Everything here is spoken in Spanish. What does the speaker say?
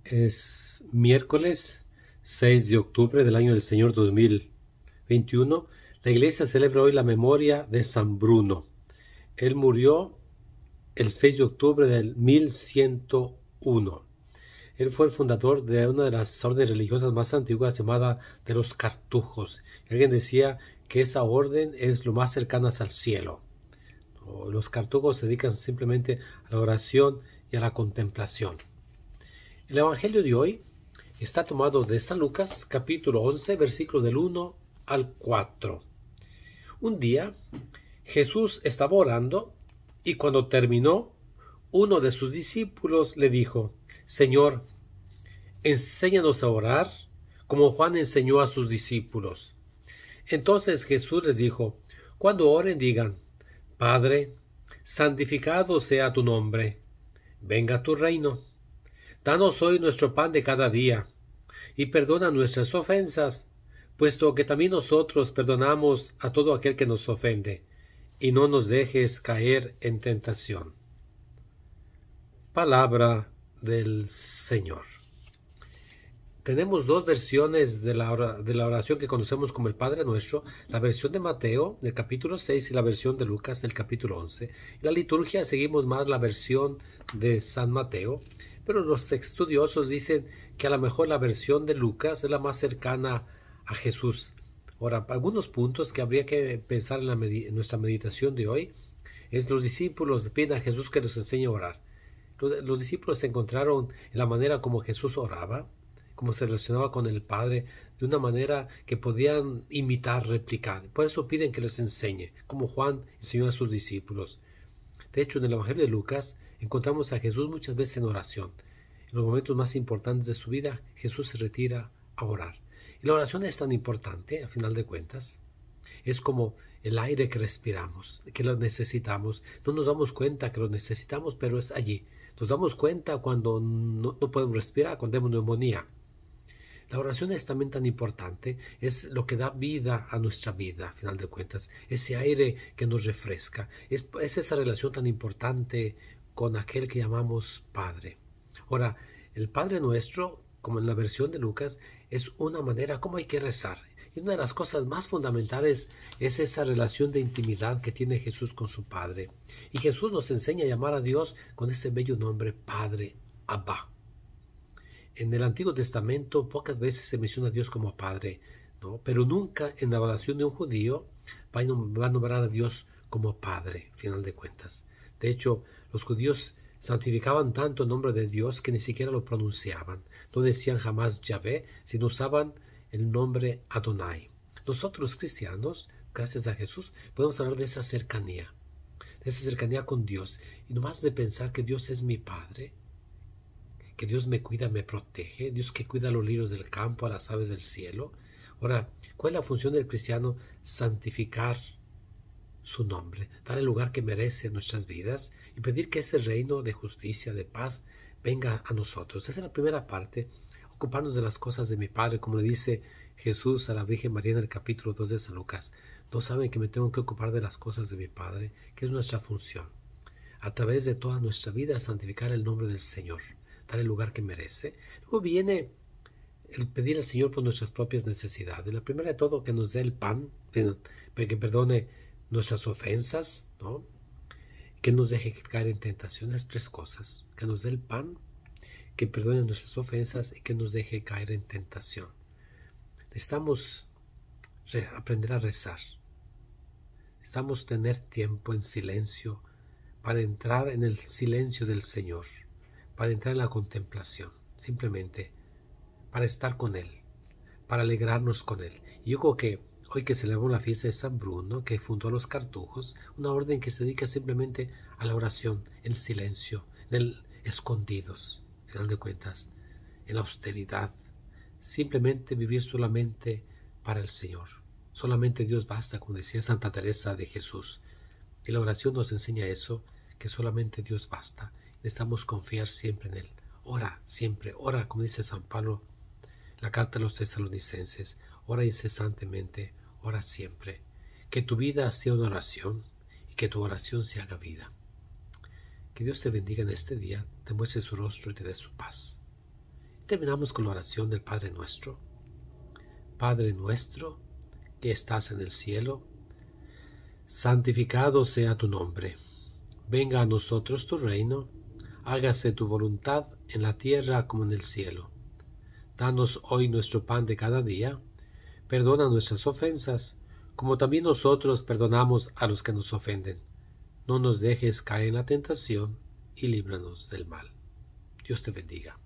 Es miércoles 6 de octubre del año del Señor 2021. La iglesia celebra hoy la memoria de San Bruno. Él murió el 6 de octubre del 1101. Él fue el fundador de una de las órdenes religiosas más antiguas llamada de los cartujos. Alguien decía que esa orden es lo más cercano al cielo. Los cartujos se dedican simplemente a la oración y a la contemplación. El Evangelio de hoy está tomado de San Lucas, capítulo 11, versículo del 1 al 4. Un día, Jesús estaba orando y cuando terminó, uno de sus discípulos le dijo: Señor, enséñanos a orar, como Juan enseñó a sus discípulos. Entonces Jesús les dijo: Cuando oren, digan: Padre, santificado sea tu nombre, venga tu reino. Danos hoy nuestro pan de cada día, y perdona nuestras ofensas, puesto que también nosotros perdonamos a todo aquel que nos ofende, y no nos dejes caer en tentación. Palabra del Señor. Tenemos dos versiones de la oración que conocemos como el Padre Nuestro, la versión de Mateo del capítulo 6 y la versión de Lucas del capítulo 11. En la liturgia seguimos más la versión de San Mateo, pero los estudiosos dicen que a lo mejor la versión de Lucas es la más cercana a Jesús. Ahora, algunos puntos que habría que pensar en nuestra meditación de hoy es: los discípulos piden a Jesús que les enseñe a orar. Los discípulos se encontraron en la manera como Jesús oraba, como se relacionaba con el Padre, de una manera que podían imitar, replicar. Por eso piden que les enseñe, como Juan enseñó a sus discípulos. De hecho, en el Evangelio de Lucas encontramos a Jesús muchas veces en oración. En los momentos más importantes de su vida, Jesús se retira a orar. Y la oración es tan importante, a final de cuentas. Es como el aire que respiramos, que lo necesitamos. No nos damos cuenta que lo necesitamos, pero es allí. Nos damos cuenta cuando no podemos respirar, cuando tenemos neumonía. La oración es también tan importante, es lo que da vida a nuestra vida, a final de cuentas, ese aire que nos refresca, es esa relación tan importante con aquel que llamamos Padre. Ahora, el Padre Nuestro, como en la versión de Lucas, es una manera como hay que rezar. Y una de las cosas más fundamentales es esa relación de intimidad que tiene Jesús con su Padre. Y Jesús nos enseña a llamar a Dios con ese bello nombre, Padre, Abba. En el Antiguo Testamento pocas veces se menciona a Dios como Padre, ¿no? Pero nunca en la oración de un judío va a nombrar a Dios como Padre, final de cuentas. De hecho, los judíos santificaban tanto el nombre de Dios que ni siquiera lo pronunciaban. No decían jamás Yahvé, sino usaban el nombre Adonai. Nosotros cristianos, gracias a Jesús, podemos hablar de esa cercanía con Dios. Y nomás de pensar que Dios es mi Padre, que Dios me cuida, me protege, Dios que cuida a los lirios del campo, a las aves del cielo. Ahora, ¿cuál es la función del cristiano? Santificar su nombre, dar el lugar que merece en nuestras vidas y pedir que ese reino de justicia, de paz, venga a nosotros. Esa es la primera parte, ocuparnos de las cosas de mi Padre, como le dice Jesús a la Virgen María en el capítulo 2 de San Lucas. No saben que me tengo que ocupar de las cosas de mi Padre, que es nuestra función. A través de toda nuestra vida, santificar el nombre del Señor, dar el lugar que merece. Luego viene el pedir al Señor por nuestras propias necesidades. La primera de todo, que nos dé el pan, que perdone nuestras ofensas, ¿no? Que nos deje caer en tentaciones. Tres cosas: que nos dé el pan, que perdone nuestras ofensas y que nos deje caer en tentación. Necesitamos aprender a rezar. Necesitamos tener tiempo en silencio para entrar en el silencio del Señor, para entrar en la contemplación, simplemente para estar con Él, para alegrarnos con Él. Y yo creo que hoy que celebramos la fiesta de San Bruno, que fundó a los cartujos, una orden que se dedica simplemente a la oración, en el silencio, en el escondidos, al final de cuentas, en la austeridad, simplemente vivir solamente para el Señor. Solamente Dios basta, como decía Santa Teresa de Jesús. Y la oración nos enseña eso, que solamente Dios basta. Necesitamos confiar siempre en Él. Ora siempre, ora, como dice San Pablo, la carta a los tesalonicenses, ora incesantemente, ora siempre. Que tu vida sea una oración y que tu oración se haga vida. Que Dios te bendiga en este día, te muestre su rostro y te dé su paz. Terminamos con la oración del Padre Nuestro. Padre nuestro, que estás en el cielo, santificado sea tu nombre. Venga a nosotros tu reino, hágase tu voluntad en la tierra como en el cielo. Danos hoy nuestro pan de cada día, perdona nuestras ofensas, como también nosotros perdonamos a los que nos ofenden. No nos dejes caer en la tentación y líbranos del mal. Dios te bendiga.